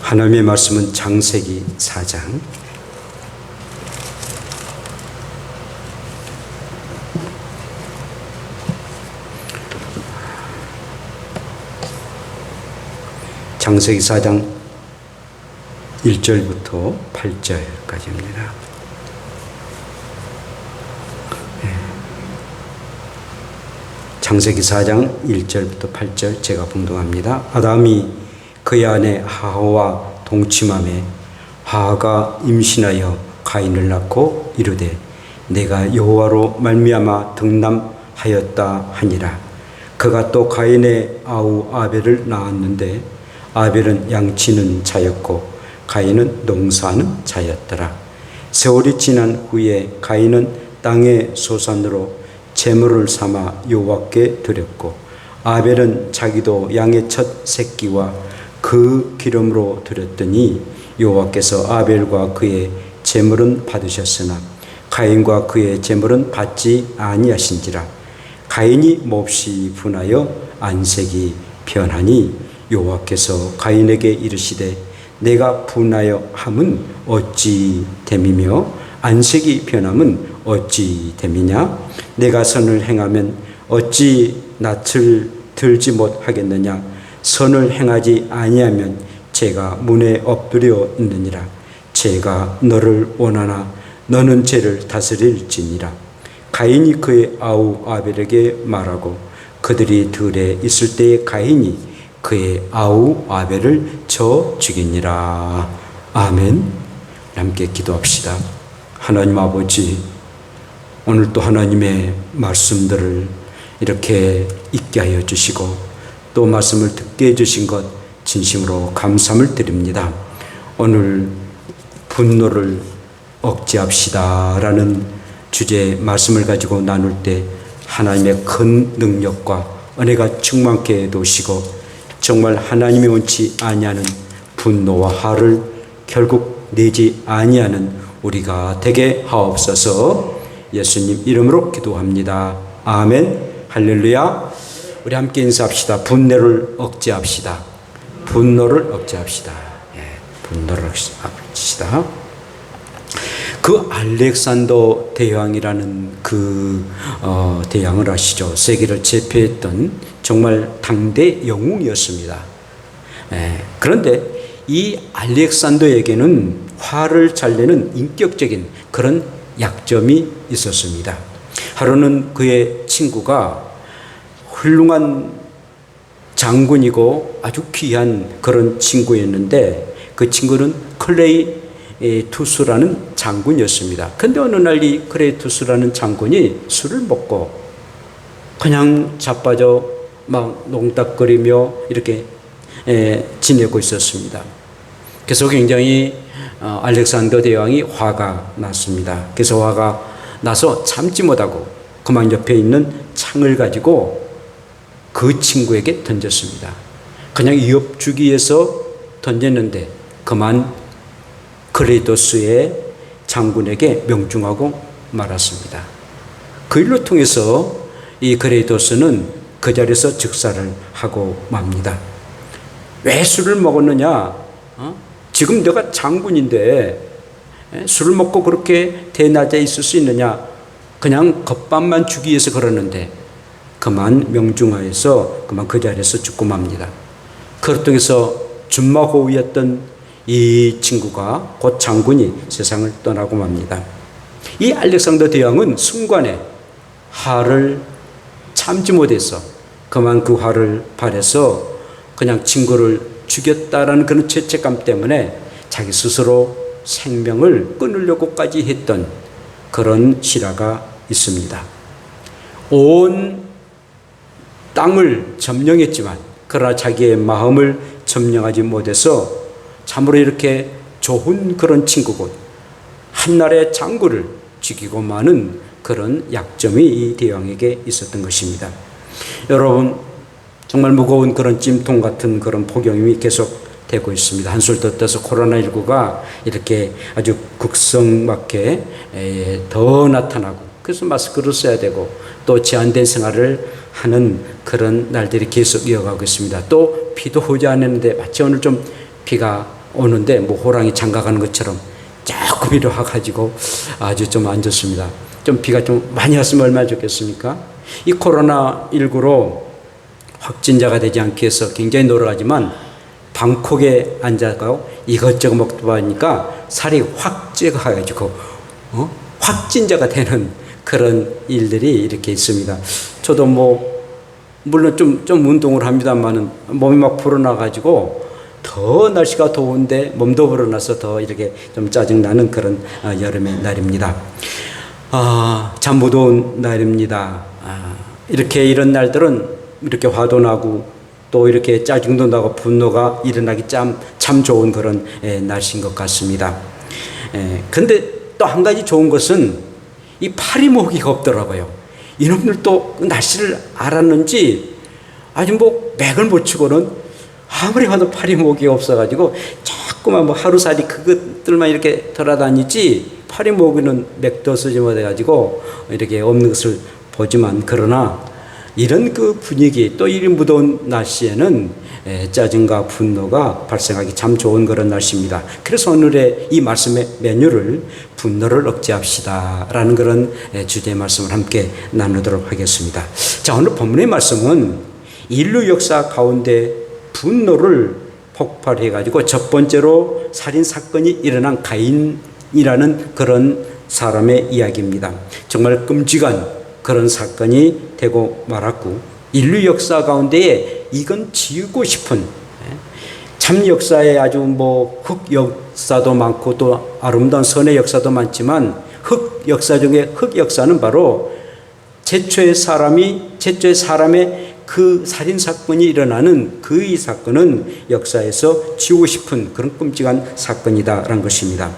하나님의 말씀은 창세기 4장 창세기 4장 1절부터 8절까지입니다. 창세기 4장 1절부터 8절 제가 봉독합니다. 아담이 그의 아내 하와와 동침하매 하와가 임신하여 가인을 낳고 이르되 내가 여호와로 말미암아 등남하였다 하니라. 그가 또 가인의 아우 아벨을 낳았는데 아벨은 양치는 자였고 가인은 농사하는 자였더라. 세월이 지난 후에 가인은 땅의 소산으로 제물을 삼아 여호와께 드렸고 아벨은 자기도 양의 첫 새끼와 그 기름으로 드렸더니 여호와께서 아벨과 그의 제물은 받으셨으나 가인과 그의 제물은 받지 아니하신지라. 가인이 몹시 분하여 안색이 변하니 여호와께서 가인에게 이르시되 내가 분하여 함은 어찌 됨이며 안색이 변함은 어찌 됨이냐. 내가 선을 행하면 어찌 낯을 들지 못하겠느냐. 선을 행하지 아니하면 죄가 문에 엎드려 있느니라. 죄가 너를 원하나 너는 죄를 다스릴지니라. 가인이 그의 아우 아벨에게 말하고 그들이 들에 있을 때에 가인이 그의 아우 아벨을 쳐 죽이니라. 아멘. 함께 기도합시다. 하나님 아버지, 오늘 또 하나님의 말씀들을 이렇게 읽게 하여 주시고 또 말씀을 듣게 해주신 것 진심으로 감사함을 드립니다. 오늘 분노를 억제합시다 라는 주제의 말씀을 가지고 나눌 때 하나님의 큰 능력과 은혜가 충만케 해두시고 정말 하나님이 원치 아니하는 분노와 화를 결국 내지 아니하는 우리가 되게 하옵소서. 예수님 이름으로 기도합니다. 아멘. 할렐루야. 우리 함께 인사합시다. 분노를 억제합시다. 분노를 억제합시다. 분노를 억제합시다. 그 알렉산더 대왕이라는 그 대왕을 아시죠? 세계를 제패했던 정말 당대 영웅이었습니다. 그런데 이 알렉산더에게는 화를 잘 내는 인격적인 그런 약점이 있었습니다. 하루는 그의 친구가 훌륭한 장군이고 아주 귀한 그런 친구였는데 그 친구는 클레이투스라는 장군이었습니다. 근데 어느 날 이 클레이투스라는 장군이 술을 먹고 그냥 자빠져 막 농닥거리며 이렇게 지내고 있었습니다. 그래서 굉장히 알렉산더 대왕이 화가 났습니다. 그래서 화가 나서 참지 못하고 그만 옆에 있는 창을 가지고 그 친구에게 던졌습니다. 그냥 위협 주기 위해서 던졌는데 그만 클레이토스의 장군에게 명중하고 말았습니다. 그 일로 통해서 이 클레이토스는 그 자리에서 즉사를 하고 맙니다. 왜 술을 먹었느냐? 지금 내가 장군인데 술을 먹고 그렇게 대낮에 있을 수 있느냐? 그냥 겁밥만 주기 위해서 그러는데 그만 명중하여서 그만 그 자리에서 죽고 맙니다. 그를 통해서 준마호위였던 이 친구가 곧 장군이 세상을 떠나고 맙니다. 이 알렉산더 대왕은 순간에 화를 참지 못해서 그만 그 화를 발해서 그냥 친구를 죽였다라는 그런 죄책감 때문에 자기 스스로 생명을 끊으려고까지 했던 그런 실화가 있습니다. 온 땅을 점령했지만 그러나 자기의 마음을 점령하지 못해서 참으로 이렇게 좋은 그런 친구고 한나라의 장군을 죽이고 마는 그런 약점이 이 대왕에게 있었던 것입니다. 여러분, 정말 무거운 그런 찜통 같은 그런 폭염이 계속 되고 있습니다. 한술 더 떠서 코로나19가 이렇게 아주 극성맞게 더 나타나고 그래서 마스크를 써야 되고 또 제한된 생활을 하는 그런 날들이 계속 이어가고 있습니다. 또 비도 오지 않았는데 마치 오늘 좀 비가 오는데 뭐 호랑이 장가가는 것처럼 조금 이리 와가지고 아주 좀 안 좋습니다. 좀 비가 좀 많이 왔으면 얼마나 좋겠습니까? 이 코로나19로 확진자가 되지 않기 위해서 굉장히 노력하지만 방콕에 앉아가고 이것저것 먹다 보니까 살이 확 찌가가지고 확진자가 되는 그런 일들이 이렇게 있습니다. 저도 뭐 물론 좀 운동을 합니다만은 몸이 막 불어나가지고 더 날씨가 더운데 몸도 불어나서 더 이렇게 좀 짜증나는 그런 여름의 날입니다. 참 무더운 날입니다. 이렇게 이런 날들은 이렇게 화도 나고 또 이렇게 짜증도 나고 분노가 일어나기 참 좋은 그런 날씨인 것 같습니다. 근데 또 한 가지 좋은 것은 이 파리모기가 없더라고요. 이놈들도 날씨를 알았는지 아주 뭐 맥을 못 치고는 아무리 봐도 파리모기가 없어가지고 자꾸만 뭐 하루살이 그것들만 이렇게 돌아다니지 파리모기는 맥도 쓰지 못해가지고 이렇게 없는 것을 보지만 그러나 이런 그 분위기 또 이 무더운 날씨에는 짜증과 분노가 발생하기 참 좋은 그런 날씨입니다. 그래서 오늘의 이 말씀의 메뉴를 분노를 억제합시다 라는 그런 주제의 말씀을 함께 나누도록 하겠습니다. 자, 오늘 본문의 말씀은 인류 역사 가운데 분노를 폭발해가지고 첫 번째로 살인사건이 일어난 가인이라는 그런 사람의 이야기입니다. 정말 끔찍한 그런 사건이 되고 말았고 인류 역사 가운데에 이건 지우고 싶은 참 역사에 아주 뭐 흑 역사도 많고 또 아름다운 선의 역사도 많지만 흑 역사 중에 흑 역사는 바로 최초의 사람의 그 살인사건이 일어나는 그 이 사건은 역사에서 지우고 싶은 그런 끔찍한 사건이다라는 것입니다.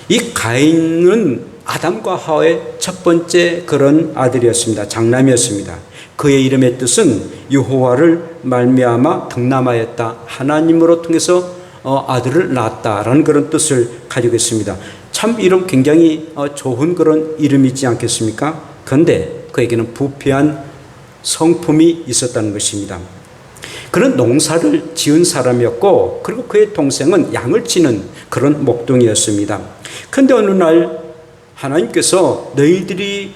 이 가인은 아담과 하와의 첫 번째 그런 아들이었습니다. 장남이었습니다. 그의 이름의 뜻은 여호와를 말미암아 득남하였다. 하나님으로 통해서 아들을 낳았다라는 그런 뜻을 가지고 있습니다. 참 이름 굉장히 좋은 그런 이름이지 않겠습니까? 그런데 그에게는 부패한 성품이 있었다는 것입니다. 그는 농사를 지은 사람이었고 그리고 그의 동생은 양을 치는 그런 목동이었습니다. 그런데 어느 날 하나님께서 너희들이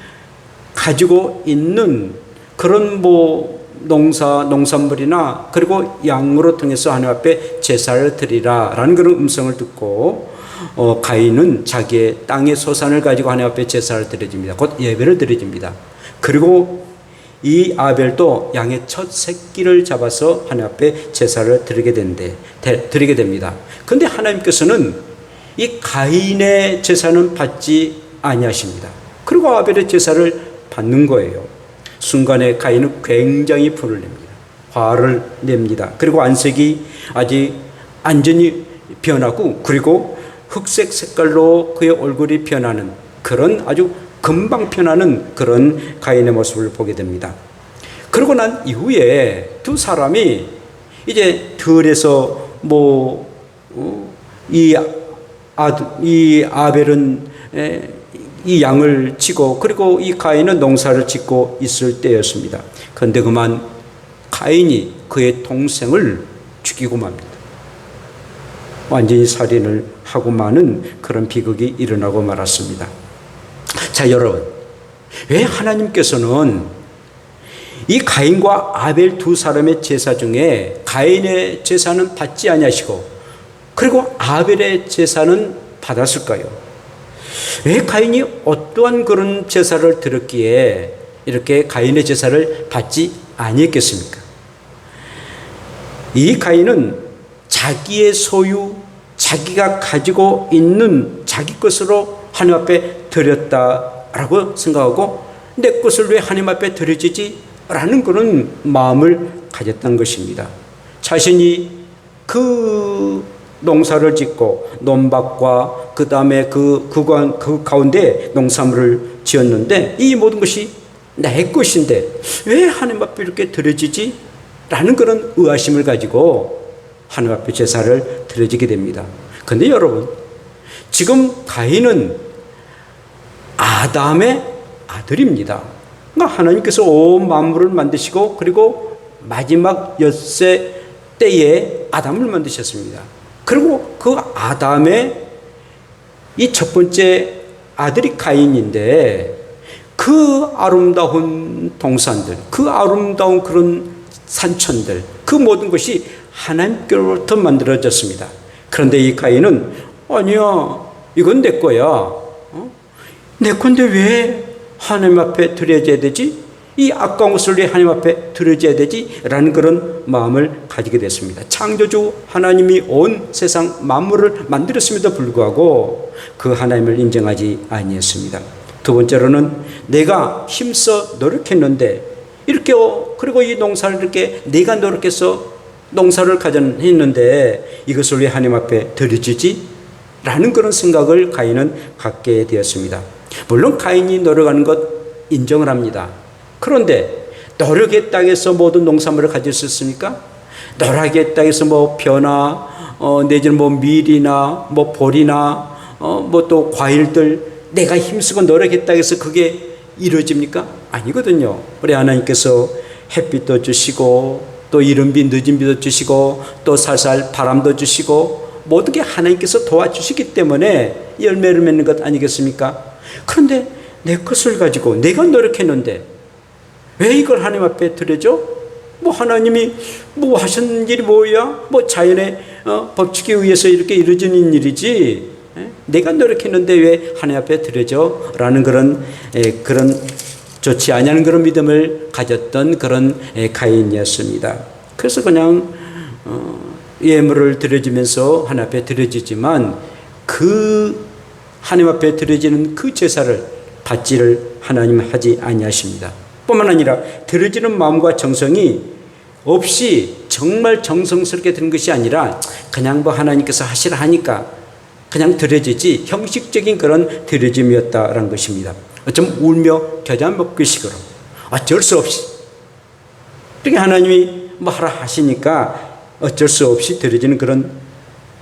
가지고 있는 그런 뭐 농산물이나 그리고 양으로 통해서 하나님 앞에 제사를 드리라 라는 그런 음성을 듣고 가인은 자기의 땅의 소산을 가지고 하나님 앞에 제사를 드려집니다. 곧 예배를 드려집니다. 그리고 이 아벨도 양의 첫 새끼를 잡아서 하나님 앞에 제사를 드리게 됩니다. 그런데 하나님께서는 이 가인의 제사는 받지 아니하십니다. 그리고 아벨의 제사를 받는 거예요. 순간에 가인은 굉장히 분을 냅니다. 화를 냅니다. 그리고 안색이 아직 완전히 변하고 그리고 흑색 색깔로 그의 얼굴이 변하는 그런 아주 금방 변하는 그런 가인의 모습을 보게 됩니다. 그러고 난 이후에 두 사람이 이제 들에서 이 아벨은 이 양을 치고 그리고 이 가인은 농사를 짓고 있을 때였습니다. 그런데 그만 가인이 그의 동생을 죽이고 맙니다. 완전히 살인을 하고 마는 그런 비극이 일어나고 말았습니다. 자, 여러분, 왜 하나님께서는 이 가인과 아벨 두 사람의 제사 중에 가인의 제사는 받지 아니하시고 그리고 아벨의 제사는 받았을까요? 왜 가인이 어떠한 그런 제사를 드렸기에 이렇게 가인의 제사를 받지 아니했겠습니까? 이 가인은 자기의 소유, 자기가 가지고 있는 자기 것으로 하나님 앞에 드렸다라고 생각하고 내 것을 왜 하나님 앞에 드려지지? 라는 그런 마음을 가졌던 것입니다. 자신이 그 농사를 짓고 논밭과 그 다음에 그 가운데 농산물을 지었는데 이 모든 것이 내 것인데 왜 하나님 앞에 이렇게 드려지지? 라는 그런 의아심을 가지고 하나님 앞에 제사를 드려지게 됩니다. 그런데 여러분, 지금 가인은 아담의 아들입니다. 그러니까 하나님께서 온 만물을 만드시고 그리고 마지막 엿새 때에 아담을 만드셨습니다. 그리고 그 아담의 이 첫 번째 아들이 가인인데 그 아름다운 동산들, 그 아름다운 그런 산천들, 그 모든 것이 하나님께로부터 만들어졌습니다. 그런데 이 가인은 아니야, 이건 내 거야. 내 건데 왜 하나님 앞에 드려져야 되지? 이 아까운 것을 왜 하나님 앞에 드려져야 되지? 라는 그런 마음을 가지게 됐습니다. 창조주 하나님이 온 세상 만물을 만들었음에도 불구하고 그 하나님을 인정하지 아니했습니다. 두 번째로는 내가 힘써 노력했는데 이렇게 그리고 이 농사를 이렇게 내가 노력해서 농사를 가져했는데 이것을 왜 하나님 앞에 드려지지? 라는 그런 생각을 가인은 갖게 되었습니다. 물론 가인이 노력하는 것 인정을 합니다. 그런데 노력했다고 해서 모든 농산물을 가질 수 있습니까? 노력했다고 해서 뭐 벼나 내지는 뭐 밀이나 뭐 보리나 뭐 또 과일들 내가 힘쓰고 노력했다고 해서 그게 이루어집니까? 아니거든요. 우리 하나님께서 햇빛도 주시고 또 이른 비 늦은 비도 주시고 또 살살 바람도 주시고 모든 게 하나님께서 도와주시기 때문에 열매를 맺는 것 아니겠습니까? 그런데 내 것을 가지고 내가 노력했는데 왜 이걸 하나님 앞에 드려줘? 뭐 하나님이 뭐 하신 일이 뭐야? 뭐 자연의 법칙에 의해서 이렇게 이루어지는 일이지 내가 노력했는데 왜 하나님 앞에 드려줘? 라는 그런 좋지 않냐는 그런 믿음을 가졌던 그런 가인이었습니다. 그래서 그냥 예물을 드려지면서 하나님 앞에 드려지지만 그 하나님 앞에 드려지는 그 제사를 받지를 하나님 하지 아니하십니다. 뿐만 아니라 드려지는 마음과 정성이 없이 정말 정성스럽게 드는 것이 아니라 그냥 뭐 하나님께서 하시라 하니까 그냥 드려지지 형식적인 그런 드려짐이었다라는 것입니다. 어쩜 울며 겨자 먹기식으로 어쩔 수 없이 이렇게 하나님이 뭐 하라 하시니까 어쩔 수 없이 드려지는 그런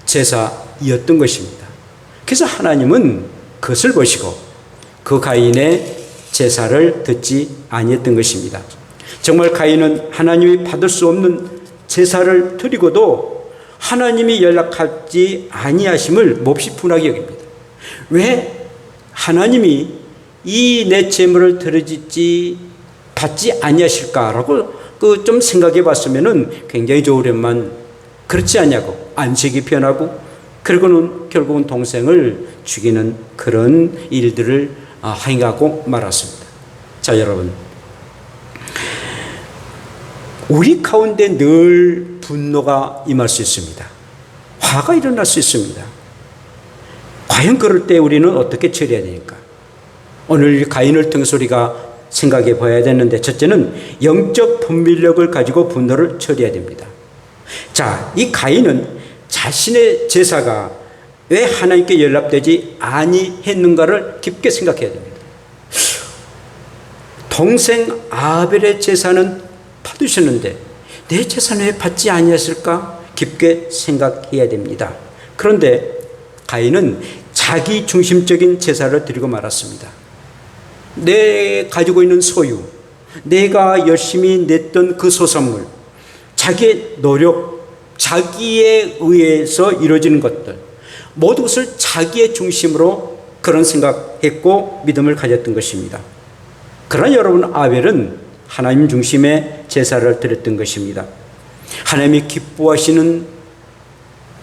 제사이었던 것입니다. 그래서 하나님은 그것을 보시고 그 가인의 제사를 듣지 아니했던 것입니다. 정말 가인은 하나님이 받을 수 없는 제사를 드리고도 하나님이 연락하지 아니하심을 몹시 분하게 여깁니다. 왜 하나님이 이 내 재물을 드려지지 받지 아니하실까라고 좀 생각해 봤으면은 굉장히 좋으련만 그렇지 않냐고 안색이 변하고 그리고는 결국은 동생을 죽이는 그런 일들을 행하고 말았습니다. 자, 여러분, 우리 가운데 늘 분노가 임할 수 있습니다. 화가 일어날 수 있습니다. 과연 그럴 때 우리는 어떻게 처리해야 되니까? 오늘 가인을 통해서 우리가 생각해 봐야 되는데, 첫째는 영적 분별력을 가지고 분노를 처리해야 됩니다. 자, 이 가인은 자신의 제사가 왜 하나님께 연락되지 아니했는가를 깊게 생각해야 됩니다. 동생 아벨의 제사는 받으셨는데 내 제사는 왜 받지 아니했을까? 깊게 생각해야 됩니다. 그런데 가인은 자기 중심적인 제사를 드리고 말았습니다. 내 가지고 있는 소유, 내가 열심히 냈던 그 소산물, 자기의 노력, 자기에 의해서 이루어지는 것들, 모든 것을 자기의 중심으로 그런 생각했고 믿음을 가졌던 것입니다. 그러나 여러분, 아벨은 하나님 중심의 제사를 드렸던 것입니다. 하나님이 기뻐하시는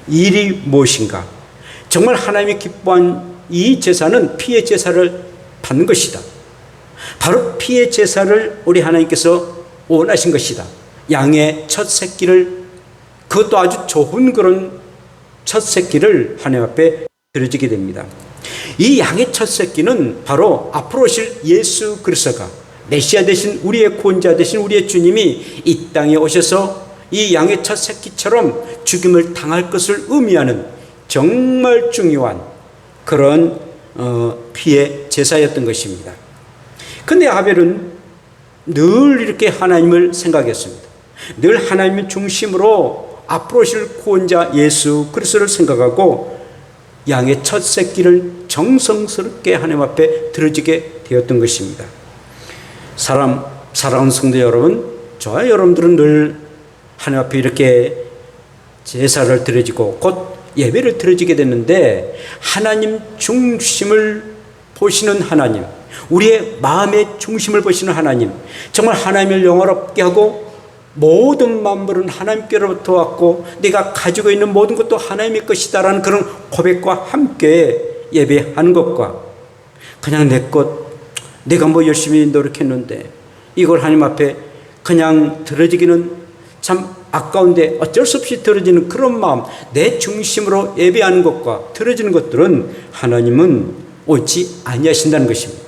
일이 무엇인가? 정말 하나님이 기뻐한 이 제사는 피의 제사를 받는 것이다. 바로 피의 제사를 우리 하나님께서 원하신 것이다. 양의 첫 새끼를, 그것도 아주 좋은 그런 첫 새끼를 하나님 앞에 드려지게 됩니다. 이 양의 첫 새끼는 바로 앞으로 오실 예수 그리스도가 메시아 되신 우리의 구원자 되신 우리의 주님이 이 땅에 오셔서 이 양의 첫 새끼처럼 죽임을 당할 것을 의미하는 정말 중요한 그런 피의 제사였던 것입니다. 그런데 아벨은 늘 이렇게 하나님을 생각했습니다. 늘 하나님의 중심으로 앞으로 오실 구원자 예수 그리스도를 생각하고 양의 첫 새끼를 정성스럽게 하나님 앞에 드려지게 되었던 것입니다. 사랑하는 성도 여러분, 저와 여러분들은 늘 하나님 앞에 이렇게 제사를 드려지고 곧 예배를 드려지게 됐는데 하나님 중심을 보시는 하나님, 우리의 마음의 중심을 보시는 하나님, 정말 하나님을 영화롭게 하고 모든 만물은 하나님께로부터 왔고 내가 가지고 있는 모든 것도 하나님의 것이다라는 그런 고백과 함께 예배하는 것과 그냥 내 것, 내가 뭐 열심히 노력했는데 이걸 하나님 앞에 그냥 드려지기는 참 아까운데 어쩔 수 없이 드려지는 그런 마음, 내 중심으로 예배하는 것과 드려지는 것들은 하나님은 옳지 아니하신다는 것입니다.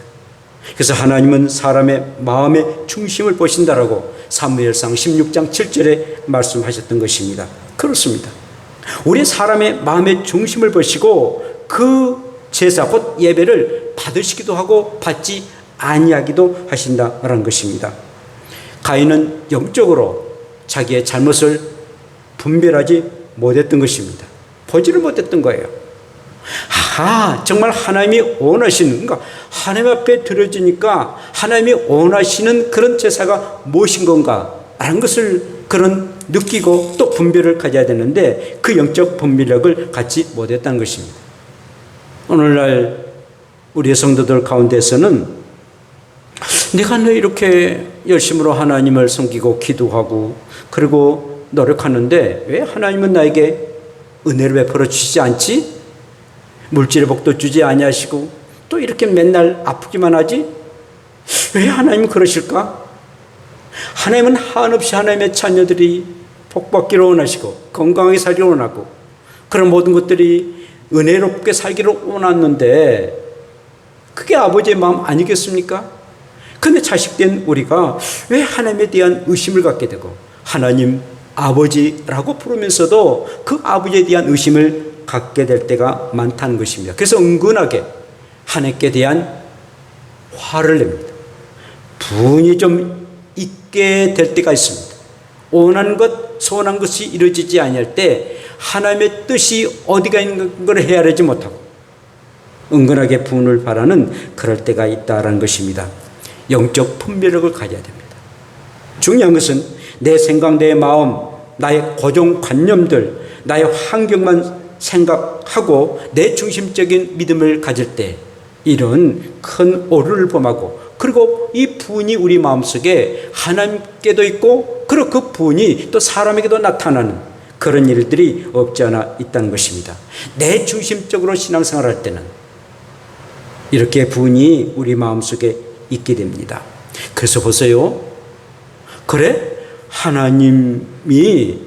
그래서 하나님은 사람의 마음의 중심을 보신다라고 사무엘상 16장 7절에 말씀하셨던 것입니다. 그렇습니다. 우리 사람의 마음의 중심을 보시고 그 제사 곧 예배를 받으시기도 하고 받지 아니하기도 하신다라는 것입니다. 가인은 영적으로 자기의 잘못을 분별하지 못했던 것입니다. 보지를 못했던 거예요. 정말 하나님이 원하시는, 그러니까 하나님 앞에 드려지니까 하나님이 원하시는 그런 제사가 무엇인 건가 라는 것을 그런 느끼고 또 분별을 가져야 되는데 그 영적 분별력을 갖지 못했다는 것입니다. 오늘날 우리의 성도들 가운데서는 내가 이렇게 열심으로 하나님을 섬기고 기도하고 그리고 노력하는데 왜 하나님은 나에게 은혜를 베풀어 주시지 않지? 물질의 복도 주지 아니하시고 또 이렇게 맨날 아프기만 하지? 왜 하나님은 그러실까? 하나님은 한없이 하나님의 자녀들이 복받기를 원하시고 건강하게 살기를 원하고 그런 모든 것들이 은혜롭게 살기를 원하는데 그게 아버지의 마음 아니겠습니까? 근데 자식된 우리가 왜 하나님에 대한 의심을 갖게 되고 하나님 아버지라고 부르면서도 그 아버지에 대한 의심을 갖게 될 때가 많다는 것입니다. 그래서 은근하게 하나님께 대한 화를 냅니다. 분이 좀 있게 될 때가 있습니다. 원하는 것, 소원한 것이 이루어지지 아니할 때 하나님의 뜻이 어디가 있는 걸 헤아리지 못하고 은근하게 분을 바라는 그럴 때가 있다는 것입니다. 영적 분별력을 가져야 됩니다. 중요한 것은 내 생각, 내 마음, 나의 고정관념들, 나의 환경만 생각하고 내 중심적인 믿음을 가질 때 이런 큰 오류를 범하고 그리고 이 분이 우리 마음속에 하나님께도 있고 그리고 그 분이 또 사람에게도 나타나는 그런 일들이 없지 않아 있다는 것입니다. 내 중심적으로 신앙생활할 때는 이렇게 분이 우리 마음속에 있게 됩니다. 그래서 보세요. 그래? 하나님이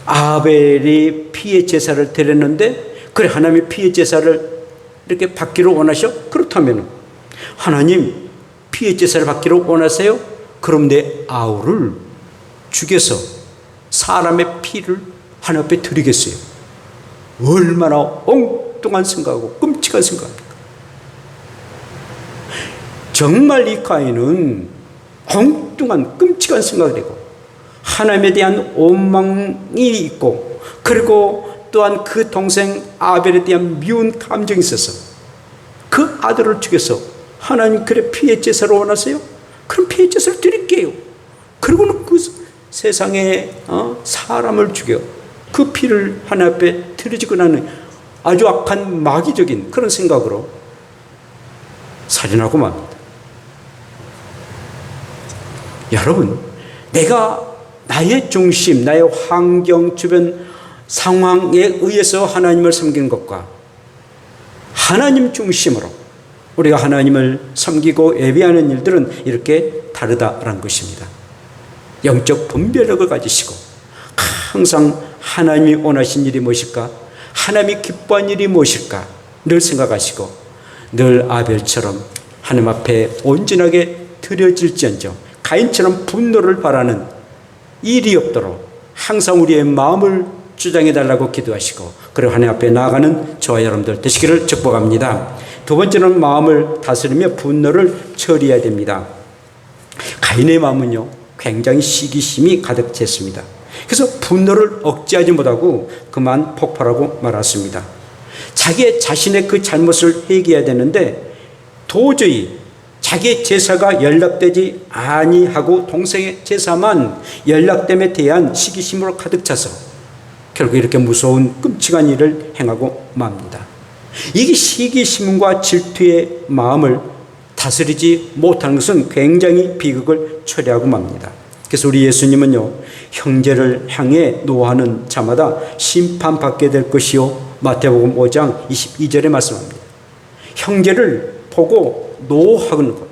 아벨이 피의 제사를 드렸는데 그래 하나님이 피의 제사를 이렇게 받기를 원하셔? 그렇다면 하나님 피의 제사를 받기를 원하세요? 그럼 내 아우를 죽여서 사람의 피를 하나님 앞에 드리겠어요? 얼마나 엉뚱한 생각하고 끔찍한 생각입니까? 정말 이 가인은 엉뚱한 끔찍한 생각을 하고 하나님에 대한 원망이 있고 그리고 또한 그 동생 아벨에 대한 미운 감정이 있어서 그 아들을 죽여서 하나님 그래 피의 제사를 원하세요? 그럼 피의 제사를 드릴게요. 그리고는 그 세상에 사람을 죽여 그 피를 하나님 앞에 드려지고 나는 아주 악한 마귀적인 그런 생각으로 살인하고 맙니다. 여러분, 내가 나의 중심, 나의 환경, 주변 상황에 의해서 하나님을 섬기는 것과 하나님 중심으로 우리가 하나님을 섬기고 예배하는 일들은 이렇게 다르다라는 것입니다. 영적 분별력을 가지시고 항상 하나님이 원하신 일이 무엇일까? 하나님이 기뻐한 일이 무엇일까? 늘 생각하시고 늘 아벨처럼 하나님 앞에 온전하게 드려질지언정 가인처럼 분노를 바라는 일이 없도록 항상 우리의 마음을 주장해 달라고 기도하시고 그리고 하나님 앞에 나아가는 저와 여러분들 되시기를 축복합니다. 두 번째는 마음을 다스리며 분노를 처리해야 됩니다. 가인의 마음은요 굉장히 시기심이 가득 찼습니다. 그래서 분노를 억제하지 못하고 그만 폭발하고 말았습니다. 자기의 자신의 그 잘못을 회개해야 되는데 도저히 자기의 제사가 연락되지 아니하고 동생의 제사만 연락됨에 대한 시기심으로 가득 차서 결국 이렇게 무서운 끔찍한 일을 행하고 맙니다. 이게 시기심과 질투의 마음을 다스리지 못하는 것은 굉장히 비극을 초래하고 맙니다. 그래서 우리 예수님은요, 형제를 향해 노하는 자마다 심판받게 될 것이요, 마태복음 5장 22절에 말씀합니다. 형제를 보고 노하는 것,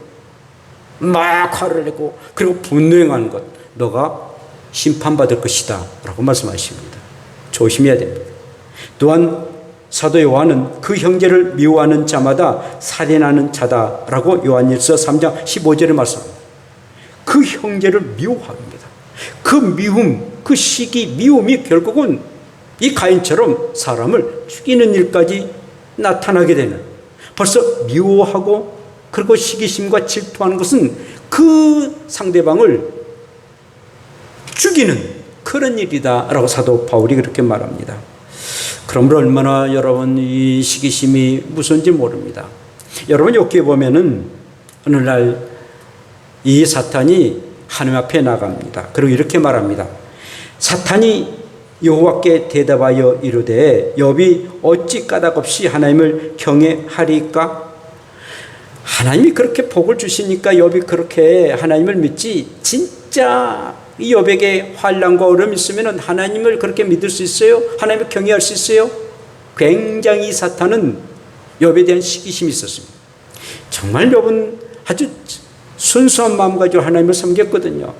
막 화를 내고 그리고 분노행하는 것, 너가 심판받을 것이다 라고 말씀하십니다. 조심해야 됩니다. 또한 사도 요한은 그 형제를 미워하는 자마다 살인하는 자다라고 요한일서 3장 15절에 말씀합니다. 그 형제를 미워합니다. 그 미움, 그 시기 미움이 결국은 이 가인처럼 사람을 죽이는 일까지 나타나게 되는, 벌써 미워하고 그리고 시기심과 질투하는 것은 그 상대방을 죽이는 그런 일이다라고 사도 바울이 그렇게 말합니다. 그러므로 얼마나 여러분 이 시기심이 무서운지 모릅니다. 여러분 여기에 보면은 어느 날 이 사탄이 하나님 앞에 나갑니다. 그리고 이렇게 말합니다. 사탄이 여호와께 대답하여 이르되 욥이 어찌 까닭없이 하나님을 경외하리까? 하나님이 그렇게 복을 주시니까 욥이 그렇게 하나님을 믿지, 진짜 이 욥에게 환난과 어려움이 있으면 하나님을 그렇게 믿을 수 있어요? 하나님을 경외할 수 있어요? 굉장히 사탄은 욥에 대한 시기심이 있었습니다. 정말 욥은 아주 순수한 마음 가지고 하나님을 섬겼거든요.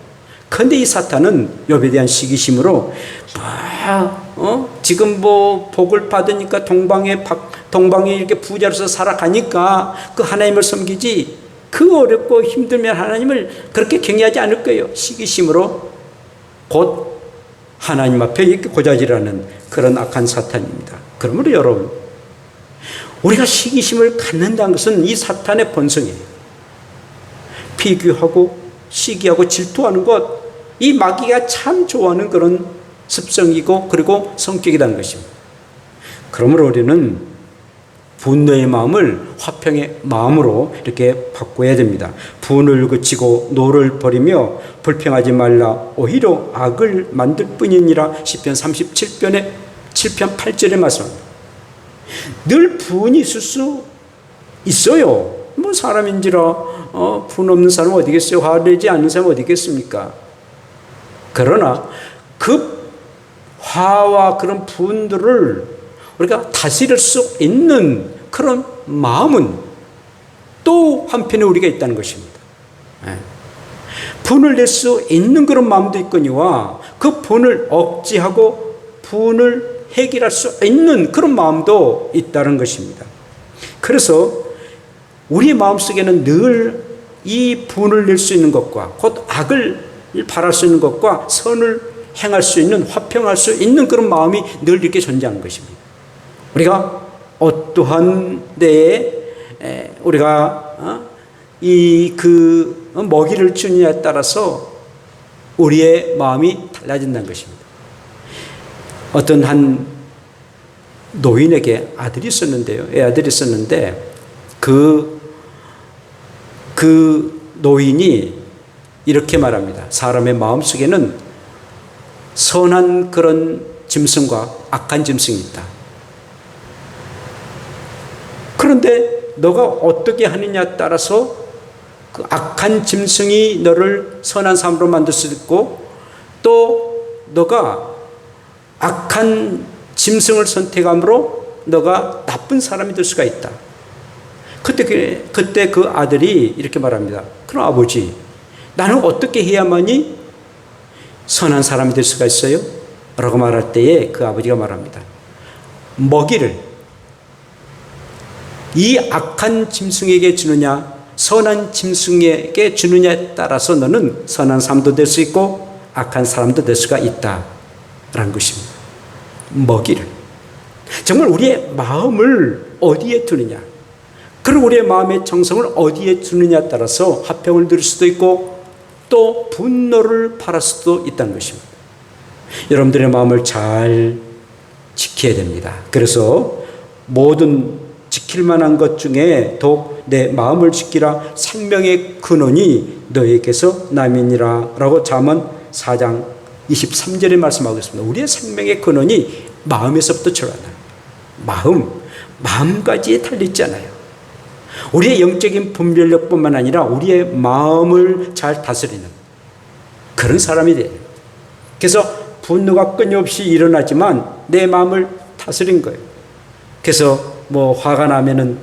그런데 이 사탄은 욥에 대한 시기심으로 지금 뭐 복을 받으니까 동방에 이렇게 부자로서 살아가니까 그 하나님을 섬기지, 그 어렵고 힘들면 하나님을 그렇게 경외하지 않을 거예요. 시기심으로 곧 하나님 앞에 이렇게 고자질하는 그런 악한 사탄입니다. 그러므로 여러분, 우리가 시기심을 갖는다는 것은 이 사탄의 본성이에요. 비교하고 시기하고 질투하는 것, 이 마귀가 참 좋아하는 그런 습성이고 그리고 성격이라는 것입니다. 그러므로 우리는 분노의 마음을 화평의 마음으로 이렇게 바꿔야 됩니다. 분을 그치고 노를 버리며 불평하지 말라. 오히려 악을 만들 뿐이니라. 시편 37편에 7편 8절에 말씀합니다. 늘 분이 있을 수 있어요. 뭐 사람인지라 분 없는 사람 어디 겠어요? 화내지 않는 사람 어디 겠습니까? 그러나 그 화와 그런 분들을 우리가 다스릴 수 있는 그런 마음은 또 한편에 우리가 있다는 것입니다. 분을 낼 수 있는 그런 마음도 있거니와 그 분을 억제하고 분을 해결할 수 있는 그런 마음도 있다는 것입니다. 그래서 우리 마음속에는 늘 이 분을 낼 수 있는 것과 곧 악을 바랄 수 있는 것과 선을 행할 수 있는, 화평할 수 있는 그런 마음이 늘 이렇게 존재하는 것입니다. 우리가 어떠한 데에 우리가 그 먹이를 주느냐에 따라서 우리의 마음이 달라진다는 것입니다. 어떤 한 노인에게 아들이 있었는데요. 애아들이 있었는데 그 노인이 이렇게 말합니다. 사람의 마음속에는 선한 그런 짐승과 악한 짐승이 있다. 그런데 너가 어떻게 하느냐에 따라서 그 악한 짐승이 너를 선한 사람으로 만들 수 있고, 또 너가 악한 짐승을 선택함으로 너가 나쁜 사람이 될 수가 있다. 그때 그 아들이 이렇게 말합니다. 그럼 아버지, 나는 어떻게 해야만이 선한 사람이 될 수가 있어요? 라고 말할 때에 그 아버지가 말합니다. 먹이를 이 악한 짐승에게 주느냐 선한 짐승에게 주느냐에 따라서 너는 선한 사람도 될 수 있고 악한 사람도 될 수가 있다라는 것입니다. 먹이를, 정말 우리의 마음을 어디에 두느냐, 그리고 우리의 마음의 정성을 어디에 두느냐에 따라서 화평을 누릴 수도 있고 또 분노를 바랄 수도 있다는 것입니다. 여러분들의 마음을 잘 지켜야 됩니다. 그래서 모든 지킬 만한 것 중에 더욱 내 마음을 지키라. 생명의 근원이 너에게서 남이니라 라고 잠언 4장 23절에 말씀하고 있습니다. 우리의 생명의 근원이 마음에서부터 출발한다. 마음까지 달리있잖아요. 우리의 영적인 분별력뿐만 아니라 우리의 마음을 잘 다스리는 그런 사람이 돼요. 그래서 분노가 끊임없이 일어나지만 내 마음을 다스린 거예요. 그래서 뭐 화가 나면은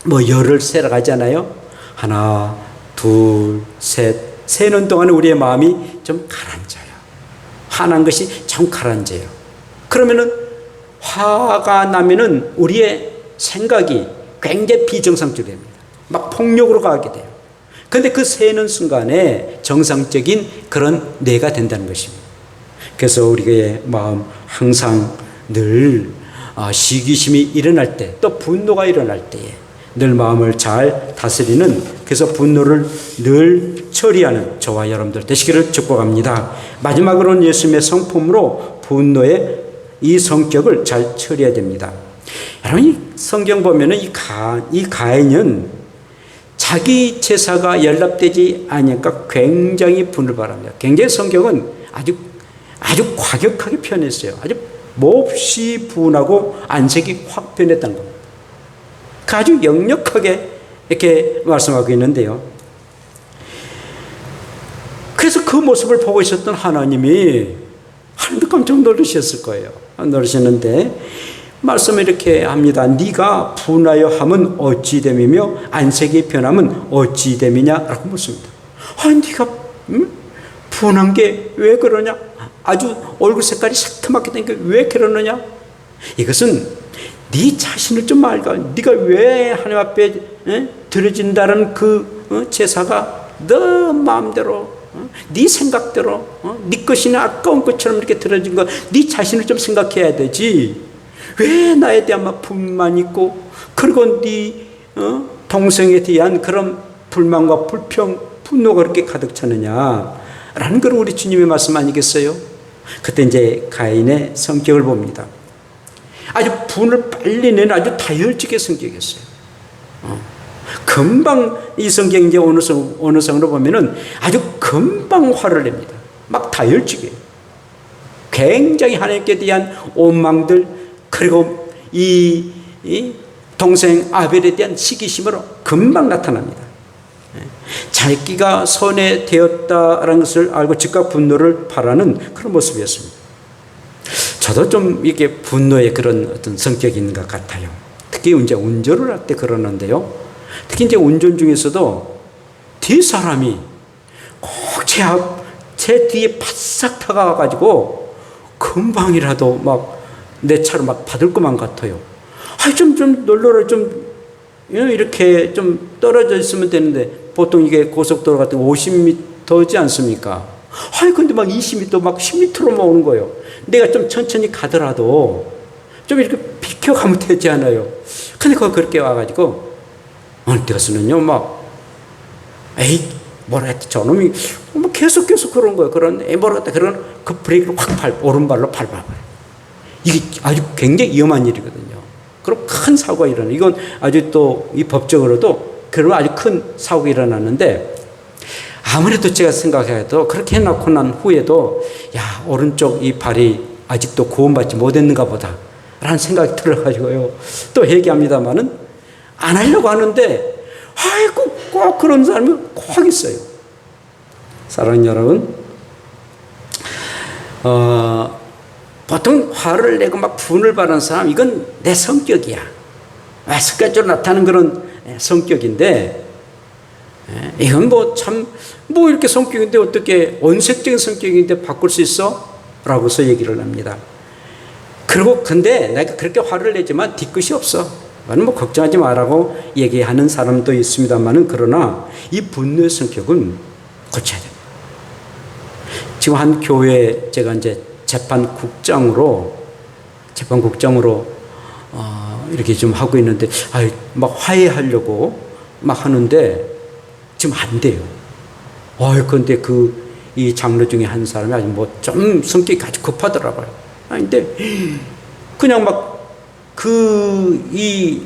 뭐 열을 세러 가잖아요. 하나, 둘, 셋, 세는 동안에 우리의 마음이 좀 가라앉아요. 화난 것이 좀 가라앉아요. 그러면은 화가 나면은 우리의 생각이 굉장히 비정상적이 됩니다. 막 폭력으로 가게 돼요. 그런데 그 세는 순간에 정상적인 그런 뇌가 된다는 것입니다. 그래서 우리의 마음 항상 늘 시기심이 일어날 때, 또 분노가 일어날 때에 늘 마음을 잘 다스리는, 그래서 분노를 늘 처리하는 저와 여러분들 되시기를 축복합니다. 마지막으로는 예수님의 성품으로 분노의 이 성격을 잘 처리해야 됩니다. 여러분, 이 성경 보면은 이 가인은 자기 제사가 연락되지 않으니까 굉장히 분을 발합니다. 굉장히 성경은 아주 과격하게 표현했어요. 아주 몹시 분하고 안색이 확 변했다는 겁니다. 아주 역력하게 이렇게 말씀하고 있는데요. 그래서 그 모습을 보고 있었던 하나님도 깜짝 놀라셨을 거예요. 놀라셨는데 말씀을 이렇게 합니다. 네가 분하여 함은 어찌 됨이며 안색이 변함은 어찌 됨이냐라고 묻습니다. 네가 분한 게 왜 그러냐? 아주 얼굴 색깔이 새카맣게 된 게 왜 그러느냐? 이것은 네 자신을 좀 알까? 네가 왜 하나님 앞에 드려진다는 그 제사가 너 마음대로, 네 생각대로, 네 것이나 아까운 것처럼 이렇게 드려진 거, 네 자신을 좀 생각해야 되지. 왜 나에 대한 막 불만 있고, 그리고 네 동생에 대한 그런 불만과 불평, 분노가 그렇게 가득 차느냐라는 걸 우리 주님의 말씀 아니겠어요? 그때 이제 가인의 성격을 봅니다. 아주 분을 빨리 내는 아주 다혈질의 성격이었어요. 금방 이 성경 이제 어느 성으로 보면은 아주 금방 화를 냅니다. 막 다혈질이에요. 굉장히 하나님께 대한 원망들, 그리고 이 동생 아벨에 대한 시기심으로 금방 나타납니다. 자기가 손해되었다라는 것을 알고 즉각 분노를 발하는 그런 모습이었습니다. 저도 좀 이게 분노의 그런 어떤 성격인 것 같아요. 특히 이제 운전을 할 때 그러는데요. 특히 이제 운전 중에서도 뒤 사람이 꼭 제 뒤에 바싹 다가와가지고 금방이라도 막 내 차로 막 받을 것만 같아요. 좀 널널하게 좀 이렇게 좀 떨어져 있으면 되는데, 보통 이게 고속도로 같은 50m지 않습니까? 근데 막 20m, 막 10m로 오는 거예요. 내가 좀 천천히 가더라도 좀 이렇게 비켜가면 되지 않아요? 근데 그렇게 와가지고, 어느 때가서는요, 뭐라 했지? 저놈이 계속 그런 거예요. 뭐라 했다. 그런 그 브레이크를 확 오른발로 밟아버려요. 이게 아주 굉장히 위험한 일이거든요. 그럼 큰 사고가 일어나요. 이건 아주 또 이 법적으로도 그런 아주 큰 사고가 일어났는데, 아무래도 제가 생각해도 그렇게 해놓고 난 후에도 오른쪽 이 발이 아직도 구원받지 못했는가 보다 라는 생각이 들어가지고요. 또 회개합니다마는 안 하려고 하는데 꼭 그런 사람이 꼭 있어요. 사랑하는 여러분, 보통 화를 내고 막 분을 발하는 사람, 이건 내 성격이야. 습관적으로 나타나는 그런 성격인데, 이건 이렇게 성격인데 어떻게 원색적인 성격인데 바꿀 수 있어? 라고서 얘기를 합니다. 그리고 근데 내가 그렇게 화를 내지만 뒤끝이 없어. 나는 걱정하지 마라고 얘기하는 사람도 있습니다만은, 그러나 이 분노의 성격은 고쳐야 됩니다. 지금 한 교회 제가 이제 재판국장으로 이렇게 좀 하고 있는데, 막 화해하려고 막 하는데 지금 안 돼요. 근데 이 장로 중에 한 사람이 아주 좀 성격이 아주 급하더라고요. 근데 그냥 이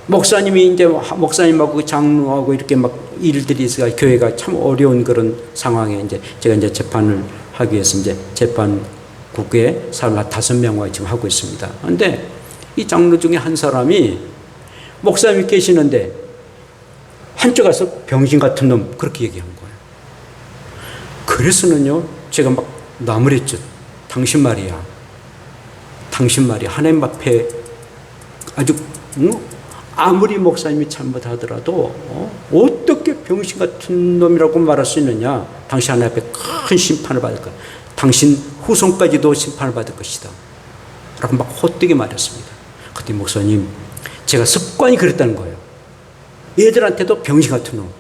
목사님이 이제 목사님하고 장로하고 이렇게 막 일들이 있어서 교회가 참 어려운 그런 상황에 이제 제가 이제 재판을 하기 위해서 이제 재판국에 사람 5명과 지금 하고 있습니다. 그런데 이 장로 중에 한 사람이 목사님이 계시는데 한쪽 가서 병신 같은 놈 그렇게 얘기한 거예요. 그래서는요 제가 막 나무랬죠. 당신 말이야. 하나님 앞에 아주 아무리 목사님이 잘못하더라도 어떻게 병신 같은 놈이라고 말할 수 있느냐. 당신 하나님 앞에 큰 심판을 받을 거야. 당신 후손까지도 심판을 받을 것이다. 라고 막 헛되게 말했습니다. 그때 목사님 제가 습관이 그랬다는 거예요. 얘들한테도 병신 같은 놈.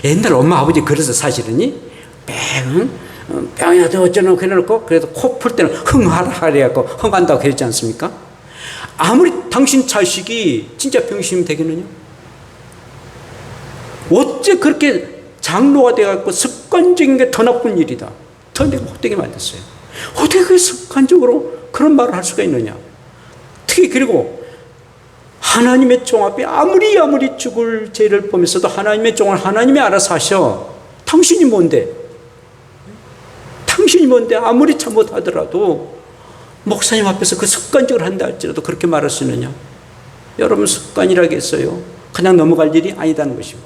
옛날 엄마 아버지 그래서 사실은이 병이라도 어쩌나 그래놓고 그래도 코 풀 때는 흥하래갖고 흥한다고 그랬지 않습니까? 아무리 당신 자식이 진짜 병신이면 되겠느냐? 어째 그렇게 장로가 돼갖고 습관적인 게 더 나쁜 일이다. 더 내가 헛되게 만들었어요. 어떻게 그 습관적으로 그런 말을 할 수가 있느냐? 특히 그리고 하나님의 종 앞에 아무리 죽을 죄를 보면서도 하나님의 종을 하나님이 알아서 하셔. 당신이 뭔데 아무리 잘못하더라도 목사님 앞에서 그 습관적으로 한다 할지라도 그렇게 말할 수 있느냐? 여러분 습관이라겠어요. 그냥 넘어갈 일이 아니다는 것이고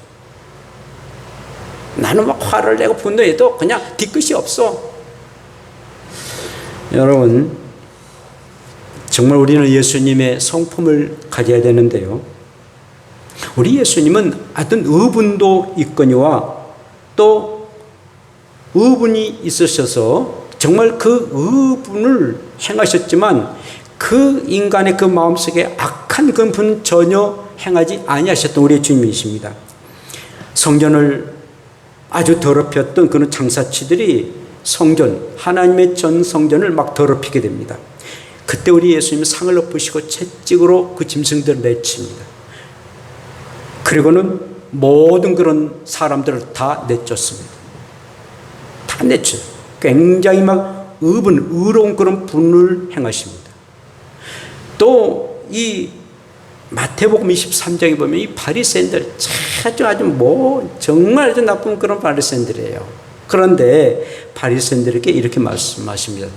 나는 막 화를 내고 분노해도 그냥 뒤끝이 없어. 여러분 정말 우리는 예수님의 성품을 가져야 되는데요. 우리 예수님은 어떤 의분도 있거니와 또 의분이 있으셔서 정말 그 의분을 행하셨지만 그 인간의 그 마음속에 악한 그 분 전혀 행하지 아니하셨던 우리의 주님이십니다. 성전을 아주 더럽혔던 그런 장사치들이 성전, 하나님의 전 성전을 막 더럽히게 됩니다. 그때 우리 예수님은 상을 엎으시고 채찍으로 그 짐승들을 내칩니다. 그리고는 모든 그런 사람들을 다 내쫓습니다. 다 내쳐요. 굉장히 막 의로운 그런 분을 행하십니다. 또 이 마태복음 23장에 보면 이 바리새인들 아주 정말 아주 나쁜 그런 바리새인들이에요. 그런데 바리새인들에게 이렇게 말씀하십니다.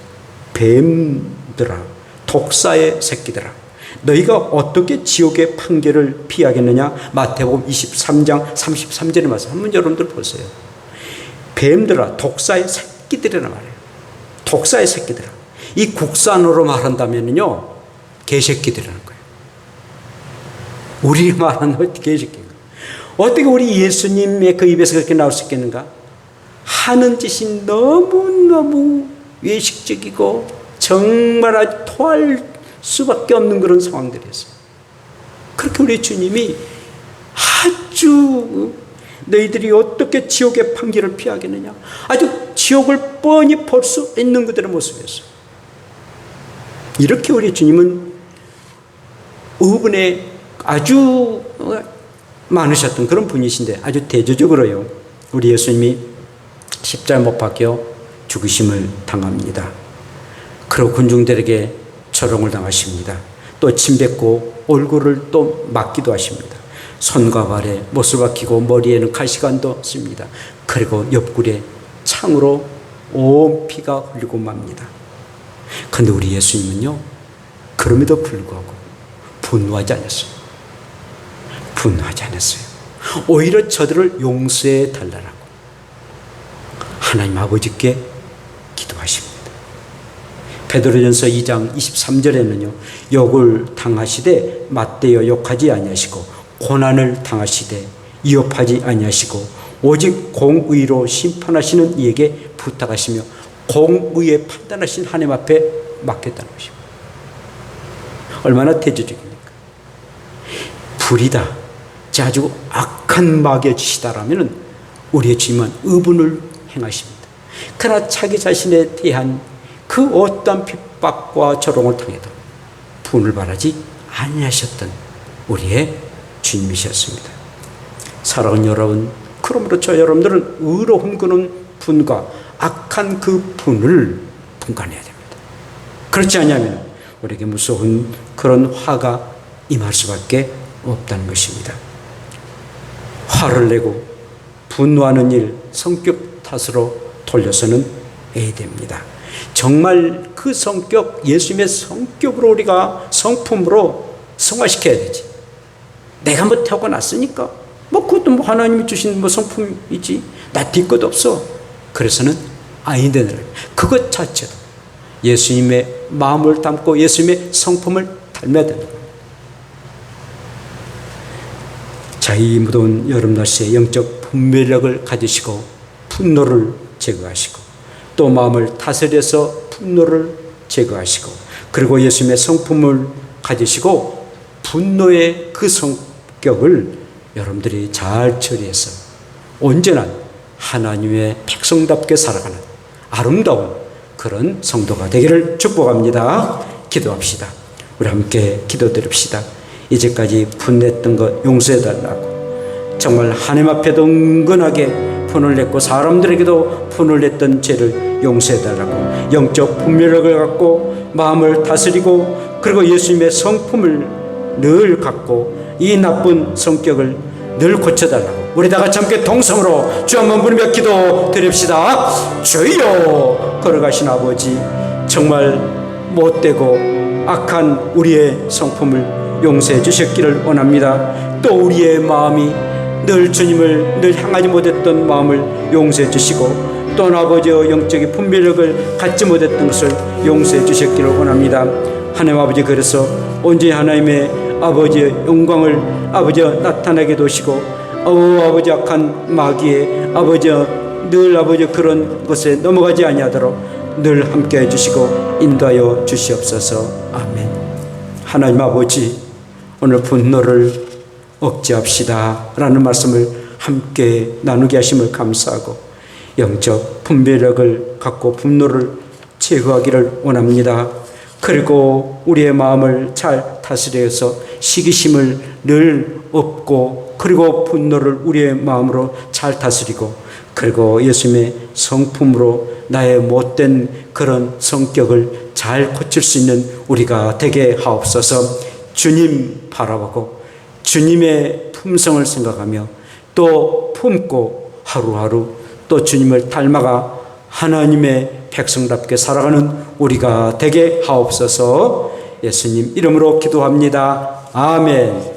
뱀들아, 독사의 새끼들아, 너희가 어떻게 지옥의 판결을 피하겠느냐? 마태복음 23장 33절의 말씀 한번 여러분들 보세요. 뱀들아, 독사의 새끼들이란 말이에요. 독사의 새끼들아. 이 국산어로 말한다면요, 개새끼들이라는 거예요. 우리 말하는 개새끼가 어떻게 우리 예수님의 그 입에서 그렇게 나올 수 있겠는가? 하는 짓이 너무너무 외식적이고 정말 아주 토할 수밖에 없는 그런 상황들이었어요. 그렇게 우리 주님이 아주 너희들이 어떻게 지옥의 판결을 피하겠느냐? 아주 지옥을 뻔히 볼 수 있는 그들의 모습이었어요. 이렇게 우리 주님은 의분에 아주 많으셨던 그런 분이신데 아주 대조적으로요, 우리 예수님이 십자가에 못 박혀 죽으심을 당합니다. 그리고 군중들에게 조롱을 당하십니다. 또 침뱉고 얼굴을 또 맞기도 하십니다. 손과 발에 못을 박히고 머리에는 가시관도 씁니다. 그리고 옆구리에 창으로 온 피가 흘리고 맙니다. 그런데 우리 예수님은요, 그럼에도 불구하고 분노하지 않았어요. 오히려 저들을 용서해 달라고 하나님 아버지께 기도하십니다. 베드로전서 2장 23절에는요, 욕을 당하시되 맞대어 욕하지 아니하시고 고난을 당하시되 위협하지 아니하시고 오직 공의로 심판하시는 이에게 부탁하시며 공의에 판단하신 하나님 앞에 맡겼다는 것입니다. 얼마나 대조적입니까? 불이다, 아주 악한 마귀이시다라면 우리의 주님은 의분을 행하십니다. 그러나 자기 자신에 대한 그 어떤 핍박과 조롱을 통해도 분을 바라지 아니하셨던 우리의 주님이셨습니다. 사랑하는 여러분, 그러므로 저 여러분들은 의로움 그는 분과 악한 그 분을 분간해야 됩니다. 그렇지 않으면 우리에게 무서운 그런 화가 임할 수밖에 없다는 것입니다. 화를 내고 분노하는 일, 성격 탓으로 돌려서는 됩니다. 정말 그 성격, 예수님의 성격으로 우리가 성품으로 승화시켜야 되지. 내가 뭐 태어났으니까 그것도 하나님이 주신 성품이지. 나 뒤끝 없어. 그래서는 아니 되는 거예요. 그것 자체도 예수님의 마음을 담고 예수님의 성품을 닮아야 되는 거예요. 자, 이 무더운 여름 날씨에 영적 분별력을 가지시고 분노를 제거하시고 또 마음을 다스려서 분노를 제거하시고 그리고 예수님의 성품을 가지시고 분노의 그 성격을 여러분들이 잘 처리해서 온전한 하나님의 백성답게 살아가는 아름다운 그런 성도가 되기를 축복합니다. 기도합시다. 우리 함께 기도드립시다. 이제까지 분냈던 것 용서해달라고, 정말 하나님 앞에도 은근하게 분을 냈고 사람들에게도 분을 냈던 죄를 용서해달라고, 영적 분별력을 갖고 마음을 다스리고 그리고 예수님의 성품을 늘 갖고 이 나쁜 성격을 늘 고쳐달라고 우리 다 같이 함께 동성으로 주 한번 부르며 기도드립시다. 주여, 걸어가신 아버지, 정말 못되고 악한 우리의 성품을 용서해 주셨기를 원합니다. 또 우리의 마음이 늘 주님을 늘 향하지 못했던 마음을 용서해 주시고 또 아버지의 영적인 분별력을 갖지 못했던 것을 용서해 주셨기를 원합니다. 하나님 아버지, 그래서 온전히 하나님의 아버지의 영광을 나타나게 도시고 아버지 악한 마귀의 늘 아버지 그런 것에 넘어가지 아니하도록 늘 함께 해주시고 인도하여 주시옵소서. 아멘. 하나님 아버지, 오늘 분노를 억제합시다 라는 말씀을 함께 나누게 하심을 감사하고 영적 분별력을 갖고 분노를 제거하기를 원합니다. 그리고 우리의 마음을 잘 다스려서 시기심을 늘 없고 그리고 분노를 우리의 마음으로 잘 다스리고 그리고 예수님의 성품으로 나의 못된 그런 성격을 잘 고칠 수 있는 우리가 되게 하옵소서. 주님 바라보고 주님의 품성을 생각하며 또 품고 하루하루 또 주님을 닮아가 하나님의 백성답게 살아가는 우리가 되게 하옵소서. 예수님 이름으로 기도합니다. 아멘.